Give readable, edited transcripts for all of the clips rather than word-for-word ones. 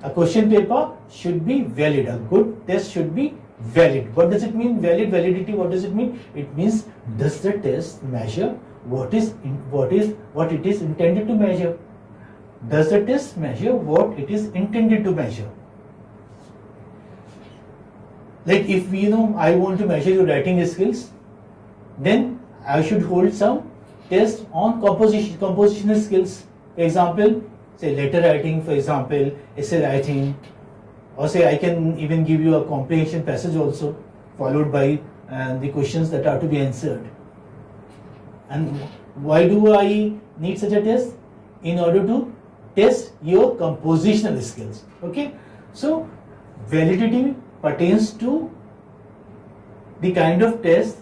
a question paper should be valid. A good test should be valid. What does it mean? Valid, validity. What does it mean? It means, does the test measure what it is intended to measure? Does the test measure what it is intended to measure? Like if I want to measure your writing skills, then I should hold some test on compositional skills. For example, say letter writing, for example, essay writing, or say I can even give you a comprehension passage also, followed by the questions that are to be answered. And why do I need such a test? In order to test your compositional skills. Okay, so validity pertains to the kind of test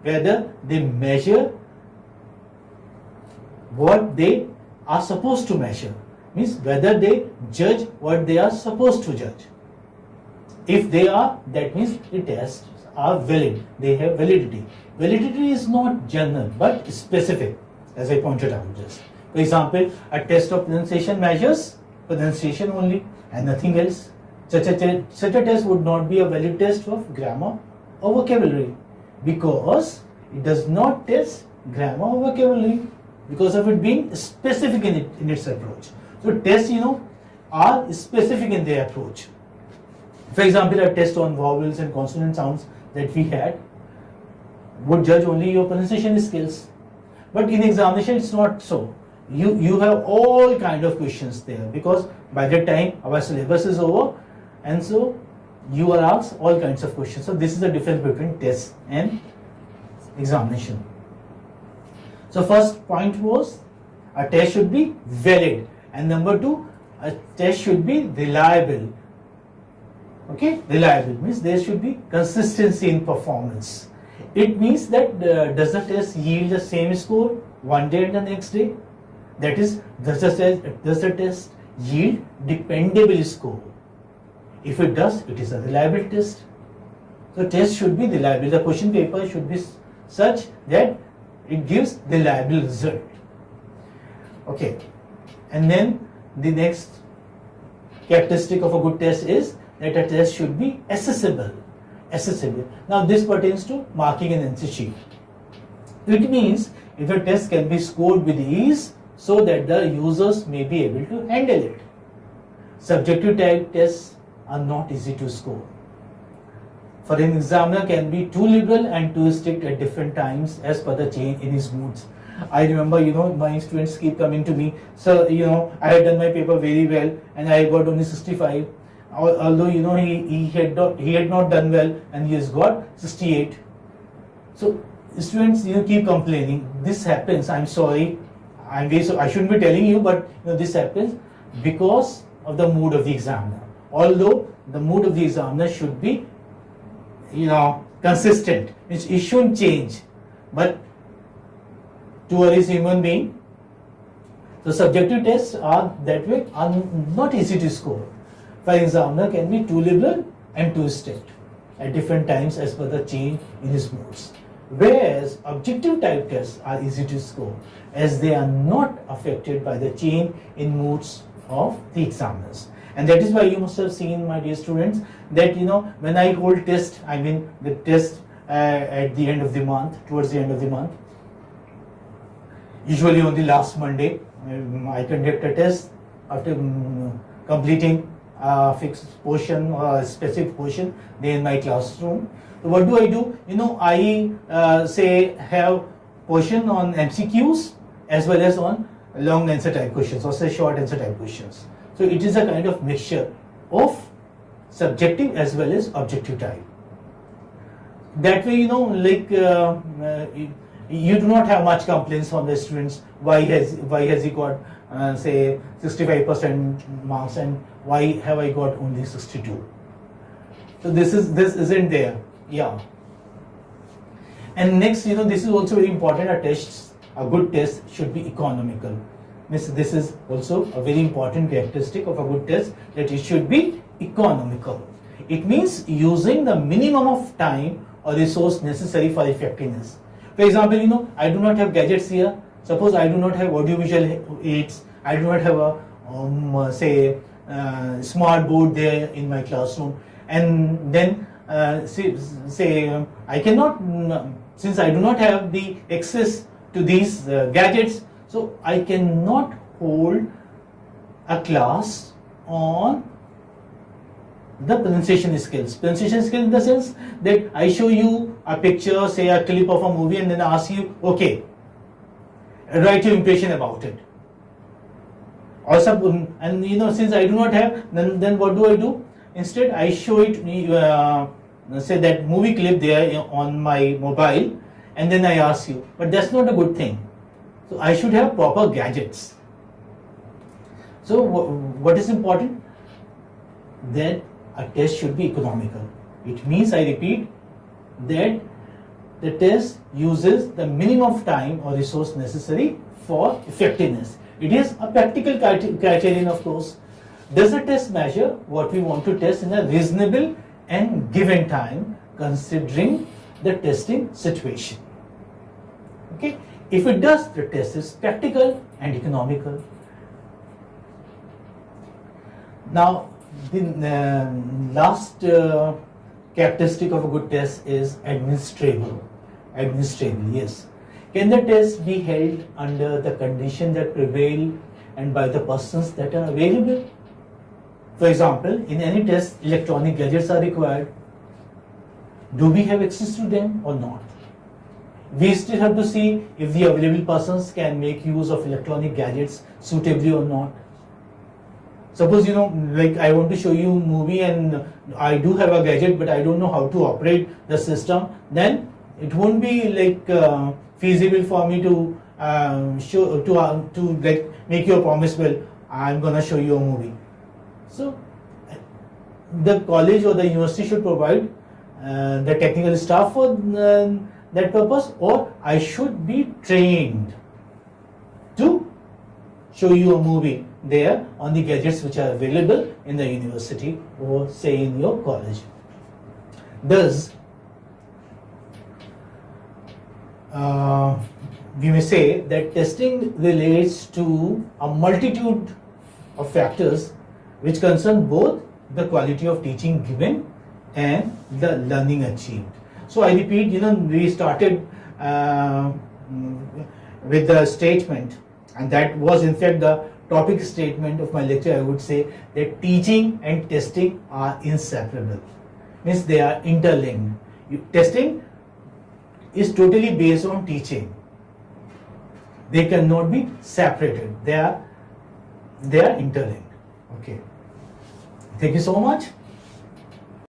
whether they measure what they are supposed to measure, means whether they judge what they are supposed to judge. If they are, that means the tests are valid, they have validity. Validity is not general but specific, as I pointed out just. For example, a test of pronunciation measures pronunciation only and nothing else. Such a test would not be a valid test of grammar or vocabulary, because it does not test grammar or vocabulary, because of it being specific in its approach. So tests, are specific in their approach. For example, a test on vowels and consonant sounds that we had would judge only your pronunciation skills. But in examination, it's not so. You have all kind of questions there, because by that time our syllabus is over, and so you are asked all kinds of questions. So this is the difference between test and examination. So first point was, a test should be valid, and number two, a test should be reliable. Okay, reliable means there should be consistency in performance. It means that does the test yield the same score one day and the next day? That is, does the test yield dependable score? If it does, it is a reliable test. So test should be reliable. The question paper should be such that it gives reliable result. Okay, and then the next characteristic of a good test is that a test should be accessible. Now this pertains to marking an answer sheet. It means if a test can be scored with ease so that the users may be able to handle it. Subjective type tests are not easy to score. For an examiner can be too liberal and too strict at different times as per the change in his moods. I remember, my students keep coming to me, so, I had done my paper very well and I got only 65. Although, he had not done well and he has got 68. So, students, keep complaining. This happens, I'm sorry. I shouldn't be telling you, but, this happens because of the mood of the examiner. Although, the mood of the examiner should be, consistent, which it shouldn't change. But to a human being, the subjective tests are that way are not easy to score. For examiner can be too liberal and too strict at different times as per the change in his moods. Whereas objective type tests are easy to score as they are not affected by the change in moods of the examiners. And that is why you must have seen, my dear students, that when I hold test, I mean the test at the end of the month, towards the end of the month, usually on the last Monday, I conduct a test after completing a fixed portion or a specific portion there in my classroom. So what do? I have portion on MCQs as well as on long answer type questions or say short answer type questions. So it is a kind of mixture of subjective as well as objective type. That way, you do not have much complaints from the students. Why has he got say 65% marks and why have I got only 62? So this isn't there. Yeah. And next, this is also very important. A good test should be economical. This is also a very important characteristic of a good test, that it should be economical. It means using the minimum of time or resource necessary for effectiveness. For example, I do not have gadgets here. Suppose I do not have audiovisual aids. I do not have a smart board there in my classroom, and then say I cannot, since I do not have the access to these gadgets, so I cannot hold a class on the pronunciation skills. Pronunciation skill in the sense that I show you a picture, say a clip of a movie, and then ask you, okay, write your impression about it. Or and since I do not have, then what do? Instead, I show it, say that movie clip there on my mobile, and then I ask you. But that's not a good thing. So I should have proper gadgets. So what is important? That a test should be economical. It means, I repeat, that the test uses the minimum of time or resource necessary for effectiveness. It is a practical criterion, of course. Does the test measure what we want to test in a reasonable and given time, considering the testing situation? Okay. If it does, the test is practical and economical. Now, the last characteristic of a good test is administrable. Administrable, yes. Can the test be held under the condition that prevail and by the persons that are available? For example, in any test, electronic gadgets are required. Do we have access to them or not? We still have to see if the available persons can make use of electronic gadgets suitably or not. Suppose, like I want to show you a movie and I do have a gadget, but I don't know how to operate the system, then it won't be like feasible for me to make you a promise, well, I'm gonna show you a movie. So the college or the university should provide the technical staff for that purpose, or I should be trained to show you a movie there on the gadgets which are available in the university or say in your college. Thus, we may say that testing relates to a multitude of factors which concern both the quality of teaching given and the learning achieved. So I repeat, we started with the statement, and that was in fact the topic statement of my lecture. I would say that teaching and testing are inseparable, means they are interlinked. Testing is totally based on teaching. They cannot be separated. They are interlinked. Okay. Thank you so much.